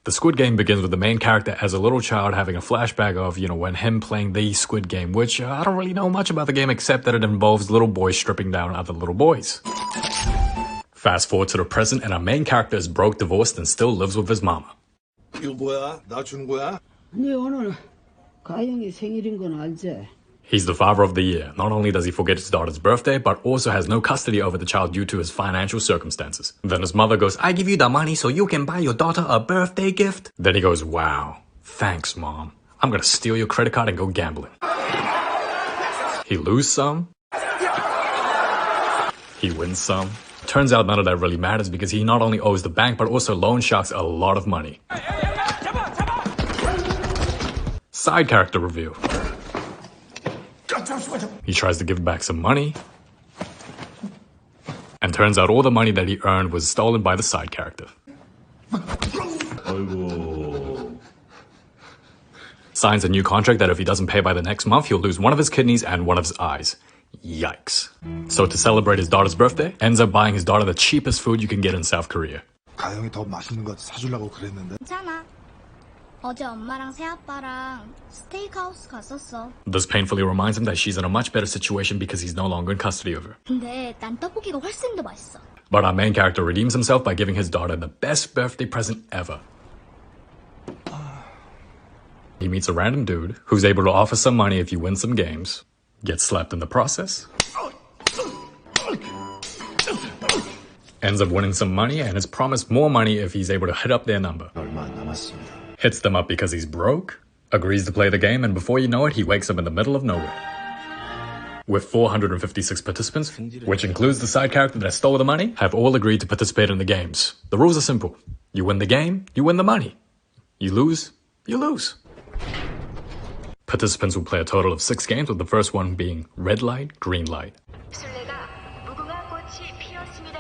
The Squid Game begins with the main character as a little child having a flashback of, when him playing the Squid Game, which I don't really know much about the game except that it involves little boys stripping down other little boys. Fast forward to the present and our main character is broke, divorced, and still lives with his mama. 이거 뭐야? 나 주는 거야? 네 오늘 가영이 생일인 건 알지? He's the father of the year. Not only does he forget his daughter's birthday, but also has no custody over the child due to his financial circumstances. Then his mother goes, I give you the money so you can buy your daughter a birthday gift. Then he goes, wow, thanks mom. I'm gonna steal your credit card and go gambling. He loses some. He wins some. Turns out none of that really matters because he not only owes the bank but also loan sharks a lot of money. Side character review. He tries to give back some money, and turns out all the money that he earned was stolen by the side character. Signs a new contract that if he doesn't pay by the next month, he'll lose one of his kidneys and one of his eyes. Yikes. So to celebrate his daughter's birthday, ends up buying his daughter the cheapest food you can get in South Korea. 가영이 더 맛있는 거 사주려고 그랬는데. 괜찮아. 어제 엄마랑 새아빠랑 스테이크하우스 갔었어. This painfully reminds him that she's in a much better situation because he's no longer in custody of her. 근데 난 떡볶이가 훨씬 더 맛있어. But our main character redeems himself by giving his daughter the best birthday present ever. He meets a random dude who's able to offer some money if you win some games, gets slapped in the process, ends up winning some money and is promised more money if he's able to hit up their number. 얼마 안 남았습니다. Hits them up because he's broke, agrees to play the game, and before you know it, he wakes up in the middle of nowhere. With 456 participants, which includes the side character that stole the money, have all agreed to participate in the games. The rules are simple. You win the game, you win the money. You lose, you lose. Participants will play a total of 6 games, with the first one being red light, green light.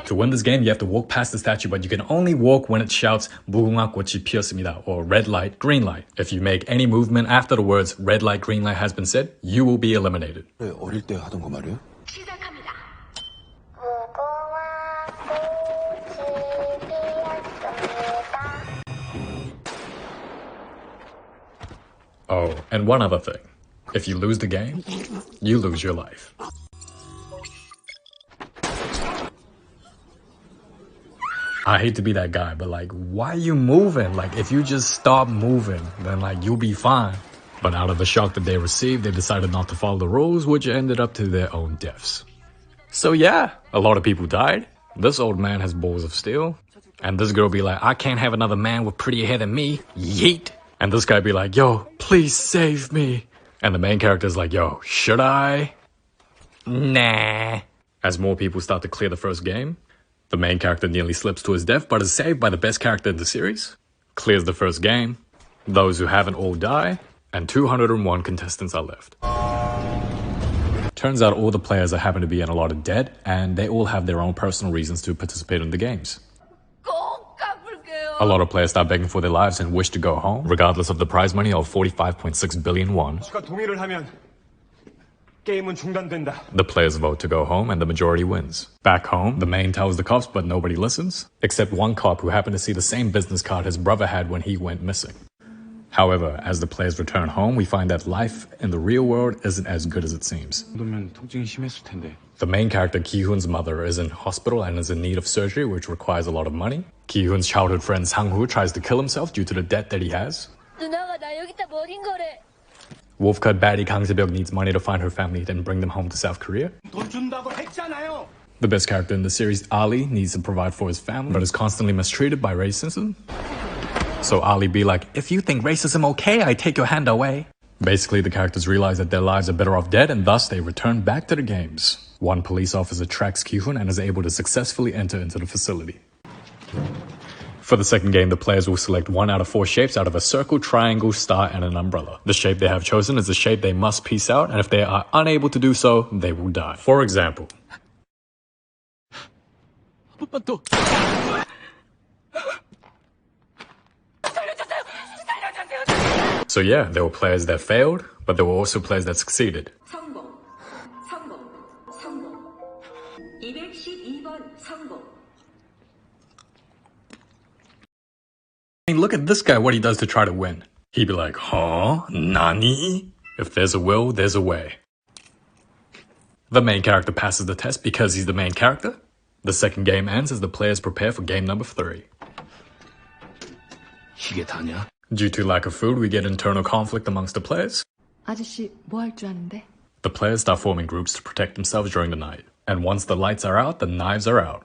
To win this game, you have to walk past the statue, but you can only walk when it shouts 무궁화 꽃이 피었습니다 or red light, green light. If you make any movement after the words red light, green light has been said, you will be eliminated. 어릴 때 하던 거 말이야? 시작합니다. Oh, and one other thing. If you lose the game, you lose your life. I hate to be that guy, but why are you moving? If you just stop moving, then you'll be fine. But out of the shock that they received, they decided not to follow the rules, which ended up to their own deaths. So yeah, a lot of people died. This old man has balls of steel. And this girl be like, I can't have another man with prettier hair than me. Yeet. And this guy be like, yo, please save me. And the main character is like, yo, should I? Nah. As more people start to clear the first game, the main character nearly slips to his death, but is saved by the best character in the series, clears the first game, those who haven't all die, and 201 contestants are left. Turns out all the players happen to be in a lot of debt, and they all have their own personal reasons to participate in the games. A lot of players start begging for their lives and wish to go home, regardless of the prize money of 45.6 billion won. The players vote to go home and the majority wins. Back home, the main tells the cops but nobody listens, except one cop who happened to see the same business card his brother had when he went missing. However, as the players return home, we find that life in the real world isn't as good as it seems. The main character, Ki-hoon's mother, is in hospital and is in need of surgery, which requires a lot of money. Ki-hoon's childhood friend Sang-hoo tries to kill himself due to the debt that he has. Wolfcut baddie Kang Se-byuk needs money to find her family and bring them home to South Korea. The best character in the series, Ali, needs to provide for his family, but is constantly mistreated by racism. So Ali be like, if you think racism okay, I take your hand away. Basically, the characters realize that their lives are better off dead, and thus they return back to the games. One police officer tracks Ki-hoon and is able to successfully enter into the facility. For the second game, the players will select 1 out of 4 shapes out of a circle, triangle, star, and an umbrella. The shape they have chosen is the shape they must piece out, and if they are unable to do so, they will die. For example, so yeah, there were players that failed, but there were also players that succeeded. mean, look at this guy, what he does to try to win. He'd be like, huh? Nani? If there's a will, there's a way. The main character passes the test because he's the main character. The second game ends as the players prepare for game number 3. 이게 다냐? Due to lack of food, we get internal conflict amongst the players. 아저씨 뭐 할 줄 아는데? The players start forming groups to protect themselves during the night. And once the lights are out, the knives are out.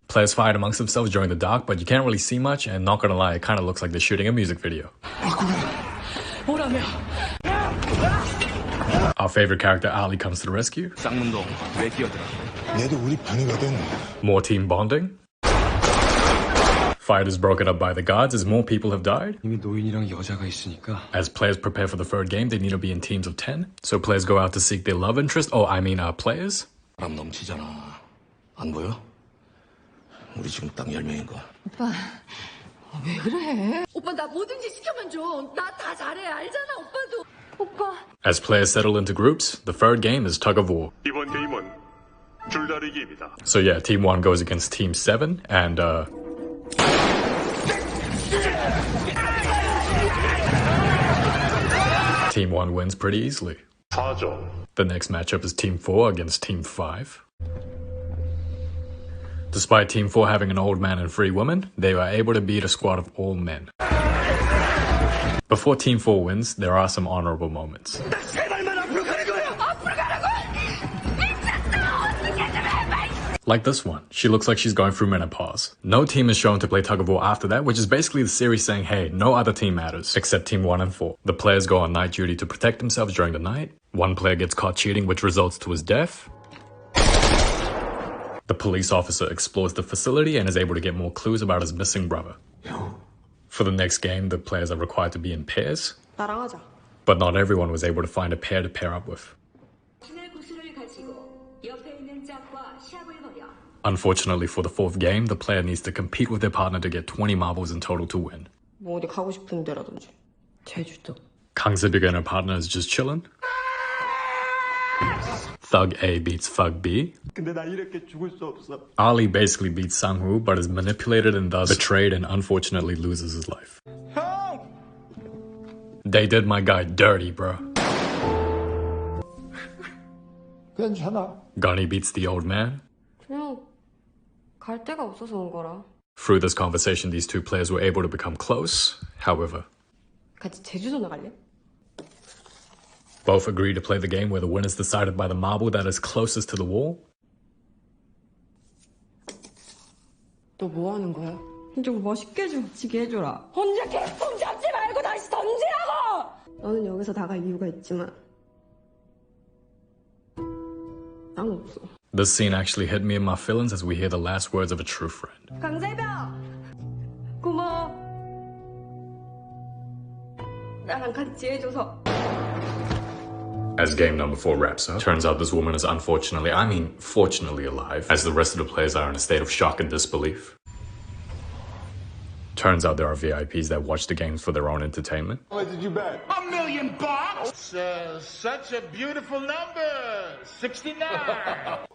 Players fight amongst themselves during the dark, but you can't really see much, and not gonna lie, it kinda looks like they're shooting a music video. Our favorite character, Ali, comes to the rescue. 쌍문동 왜 끼어들어? 얘도 우리 편이거든. More team bonding. Fight is broken up by the guards as more people have died. 이미 노인이랑 여자가 있으니까. As players prepare for the third game, they need to be in teams of 10. So players go out to seek their love interest. Players. 바람 넘치잖아. 안 보여? 우리 지금 딱 10명인 거야. 오빠 왜 그래? 오빠 나 뭐든지 시켜만 줘. 나 다 잘해 알잖아 오빠도. 오빠. As players settle into groups, the third game is tug of war. 이번 게임은 줄다리기입니다. So yeah, team 1 goes against team 7 and team 1 wins pretty easily. 4점. The next matchup is team 4 against team 5. Despite team 4 having an old man and 3 women, they were able to beat a squad of all men. Before team 4 wins, there are some honorable moments. Like this one. She looks like she's going through menopause. No team is shown to play tug of war after that, which is basically the series saying, hey, no other team matters, except team 1 and 4. The players go on night duty to protect themselves during the night. One player gets caught cheating, which results to his death. The police officer explores the facility and is able to get more clues about his missing brother. For the next game, the players are required to be in pairs. 나랑 하자. But not everyone was able to find a pair to pair up with. Unfortunately for the fourth game, the player needs to compete with their partner to get 20 marbles in total to win. 뭐 어디 가고 싶은 데라든지. 제주도. Kangsebiga and her partner is just chilling. Thug A beats Thug B. 근데 나 이렇게 죽을 수 없어. Ali basically beats Sang-woo, but is manipulated and thus betrayed and unfortunately loses his life. 형! They did my guy dirty, bro. 괜찮아. Gunny beats the old man. 그냥 갈 데가 없어서 온 거라. Through this conversation, these two players were able to become close. However, 같이 제주도 나갈래? both agree to play the game where the win is decided by the marble that is closest to the wall. 너 뭐 하는 거야? 좀 멋있게 좀 지게 해줘라. 혼자 개꿈 잡지 말고 다시 던지라고! 너는 여기서 나갈 이유가 있지만 난 없어. This scene actually hit me in my feelings as we hear the last words of a true friend. 강세병! 고마워. 나랑 같이 해줘서. As game number 4 wraps up, turns out this woman is fortunately alive, as the rest of the players are in a state of shock and disbelief. Turns out there are VIPs that watch the games for their own entertainment. What did you bet? $1 million bucks? Such a beautiful number. 69.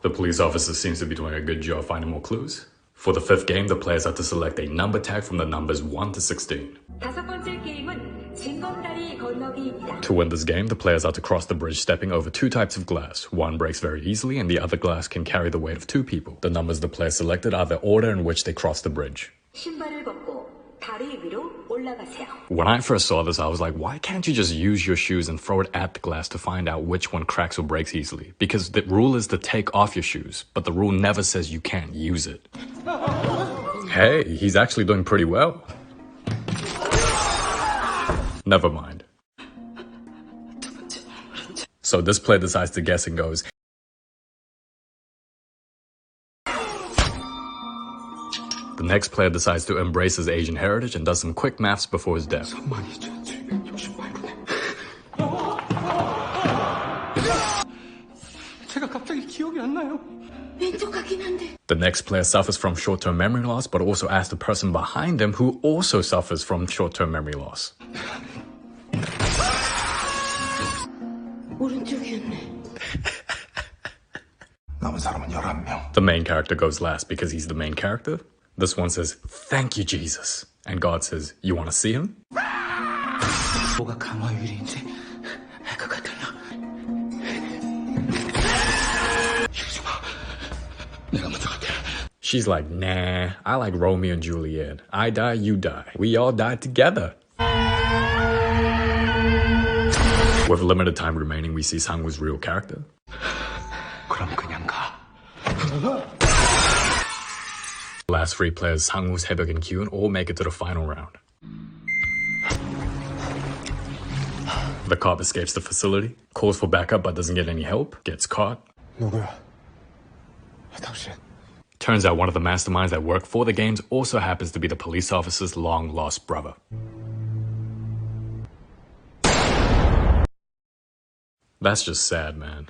The police officer seems to be doing a good job finding more clues. For the 5th game, the players have to select a number tag from the numbers 1 to 16. 다섯 번째 게임은 징검다리 건너기입니다. To win this game, the players are to cross the bridge stepping over 2 types of glass. One breaks very easily and the other glass can carry the weight of 2 people. The numbers the players selected are the order in which they cross the bridge. 신발을 벗고 다리 위로 올라가세요. When I first saw this, I was like, why can't you just use your shoes and throw it at the glass to find out which one cracks or breaks easily? Because the rule is to take off your shoes, but the rule never says you can't use it. Hey, he's actually doing pretty well. Never mind. So this player decides to guess and goes, the next player decides to embrace his Asian heritage and does some quick maths before his death. 제가 갑자기 기억이 안 나요. 왼쪽하긴 한데. The next player suffers from short-term memory loss, but also asks the person behind them who also suffers from short-term memory loss. 오른쪽이었네. 남은 사람은 11명. The main character goes last because he's the main character. This one says, "Thank you, Jesus." And God says, "You want to see him?" 뭐가 강화유리인지 알 것 같아요. 이러지 마. 내가 먼저 갈게. She's like, "Nah, I like Romeo and Juliet. I die, you die. We all die together." With limited time remaining, we see Sangwoo's real character. 그럼 그냥 가. Last three players, Sangwoo, Saebyuk, and Kyun, all make it to the final round. The cop escapes the facility, calls for backup but doesn't get any help, gets caught. 누구야? 당신. Turns out one of the masterminds that work for the games also happens to be the police officer's long-lost brother. That's just sad, man.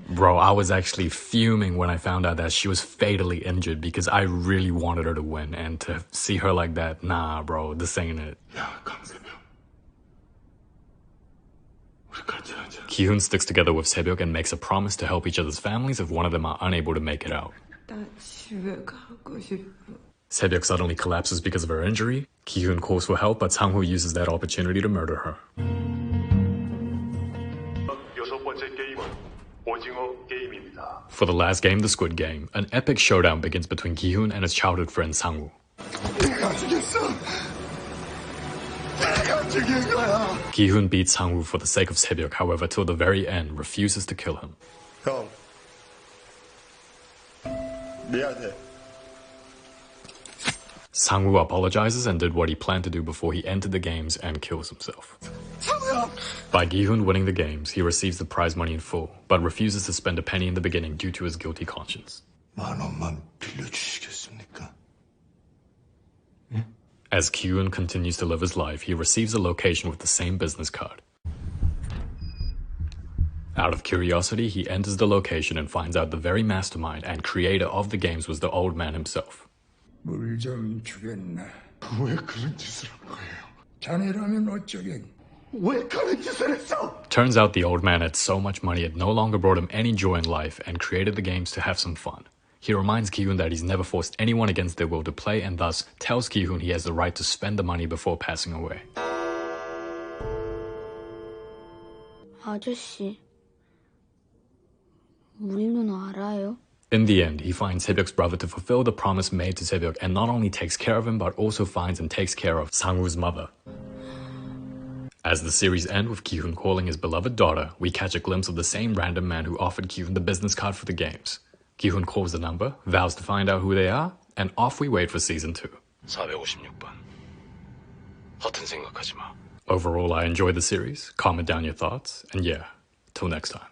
Bro, I was actually fuming when I found out that she was fatally injured because I really wanted her to win, and to see her like that, nah, bro, this ain't it. 야, 강세병. 우리 같이 하자. Ki-hoon sticks together with Saebyuk and makes a promise to help each other's families if one of them are unable to make it out. 나 집에 가고 싶어. Saebyuk suddenly collapses because of her injury. Ki-hoon calls for help, but Sangwoo uses that opportunity to murder her. 여섯 번째 게임은 오징어 게임입니다. For the last game, the Squid Game, an epic showdown begins between Ki-hoon and his childhood friend Sangwoo. 내가 죽였어. 내가 죽인 거야. Ki-hoon beats Sangwoo for the sake of Saebyuk, however, till the very end, refuses to kill him. 형. 미안해. Sangwoo apologizes and did what he planned to do before he entered the games and kills himself. By Ki-hoon winning the games, he receives the prize money in full, but refuses to spend a penny in the beginning due to his guilty conscience. 10,000만 빌려주시겠습니까? As Ki-hoon continues to live his life, he receives a location with the same business card. Out of curiosity, he enters the location and finds out the very mastermind and creator of the games was the old man himself. 물 좀 주겠나? 왜 그런 짓을 한 거예요? 자네라면 어쩌겠? 왜 그런 짓을 했어? Turns out the old man had so much money it no longer brought him any joy in life and created the games to have some fun. He reminds Ki-hoon that he's never forced anyone against their will to play and thus tells Ki-hoon he has the right to spend the money before passing away. 아저씨, 우리 누나 알아요? In the end, he finds Saebyuk's brother to fulfill the promise made to Saebyuk and not only takes care of him but also finds and takes care of Sangwoo's mother. As the series ends with Ki-hoon calling his beloved daughter, we catch a glimpse of the same random man who offered Ki-hoon the business card for the games. Ki-hoon calls the number, vows to find out who they are, and off we wait for season 2. 456번. 허튼 생각하지 마. Overall, I enjoyed the series. Comment down your thoughts, and yeah, till next time.